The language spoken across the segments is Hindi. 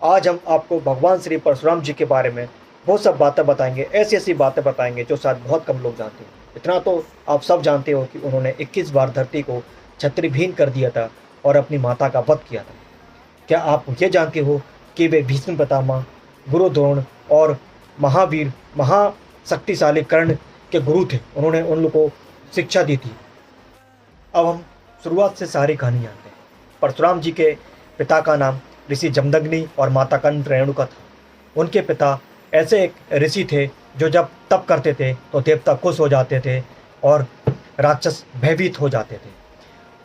आज हम आपको भगवान श्री परशुराम जी के बारे में वो सब बातें बताएंगे, ऐसी-ऐसी बातें बताएंगे जो शायद बहुत कम लोग जानते हैं। इतना तो आप सब जानते हो कि उन्होंने 21 बार धरती को छत्रविहीन कर दिया था और अपनी माता का वध किया था। क्या आप ये जानते हो कि वे भीष्म पितामह, गुरु द्रोण और महावीर, महाशक्तिशाली कर्ण के गुरु थे। उन्होंने उन लोगों को शिक्षा दी थी। अब हम शुरुआत से सारी कहानी जानते हैं। परशुराम जी के पिता का नाम ऋषि जमदग्नि और माता का नाम रेणुका था। उनके पिता ऐसे एक ऋषि थे जो जब तप करते थे तो देवता खुश हो जाते थे और राक्षस भयभीत हो जाते थे।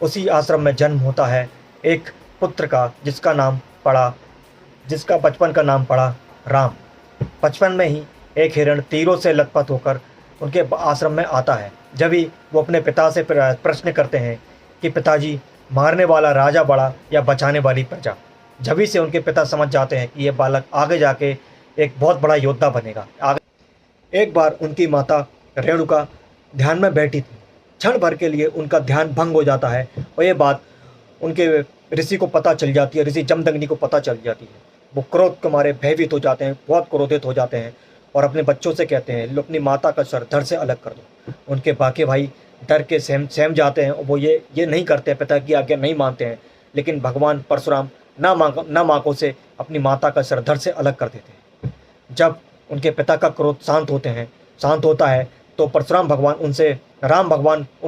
उसी आश्रम में जन्म होता है एक पुत्र का, जिसका बचपन का नाम पड़ा राम। बचपन में ही एक हिरण तीरों से लथपथ होकर उनके आश्रम में आता है। जब भी वो अपने पिता से प्रश्न करते हैं कि पिताजी, मारने वाला राजा बड़ा या बचाने वाली प्रजा, जभी से उनके पिता समझ जाते हैं कि ये बालक आगे जाके एक बहुत बड़ा योद्धा बनेगा। एक बार उनकी माता रेणुका ध्यान में बैठी थी। क्षण भर के लिए उनका ध्यान भंग हो जाता है और ये बात उनके ऋषि को पता चल जाती है, ऋषि जमदग्नि को पता चल जाती है। वो क्रोध के मारे भयभीत हो जाते हैं, बहुत क्रोधित हो जाते हैं और अपने बच्चों से कहते हैं, लो अपनी माता का सर धड़ से अलग कर दो। उनके बाकी भाई डर के सहम जाते हैं और वो ये नहीं करते, पिता की आज्ञा नहीं मानते हैं। लेकिन भगवान परशुराम ना मांगो से अपनी माता का सर धड़ से अलग कर देते हैं। जब उनके पिता का क्रोध शांत होता है तो परशुराम भगवान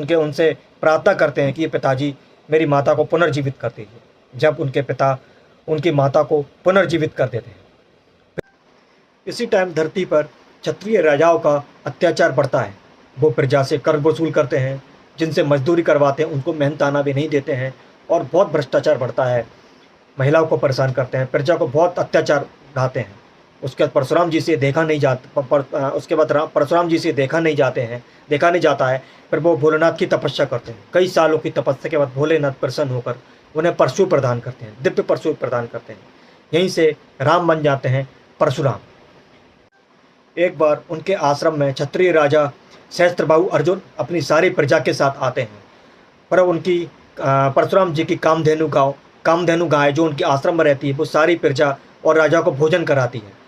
उनसे प्रार्थना करते हैं कि पिताजी, मेरी माता को पुनर्जीवित कर दीजिए। जब उनके पिता उनकी माता को पुनर्जीवित कर देते हैं। इसी टाइम धरती पर क्षत्रिय राजाओं का अत्याचार बढ़ता है। वो प्रजा से कर वसूल करते हैं, जिनसे मजदूरी करवाते हैं उनको मेहनताना भी नहीं देते हैं और बहुत भ्रष्टाचार बढ़ता है। महिलाओं को परेशान करते हैं, प्रजा को बहुत अत्याचार ढाते हैं। उसके बाद परशुराम जी से देखा नहीं जाता है। फिर वो भोलेनाथ की तपस्या करते हैं। कई सालों की तपस्या के बाद भोलेनाथ प्रसन्न होकर उन्हें परशु प्रदान करते हैं, दिव्य परशु प्रदान करते हैं। यहीं से राम बन जाते हैं परशुराम। एक बार उनके आश्रम में क्षत्रिय राजा सहस्त्रबाहु अर्जुन अपनी सारी प्रजा के साथ आते हैं, पर उनकी परशुराम जी की कामधेनु गाय जो उनके आश्रम में रहती है, वो सारी प्रजा और राजा को भोजन कराती है।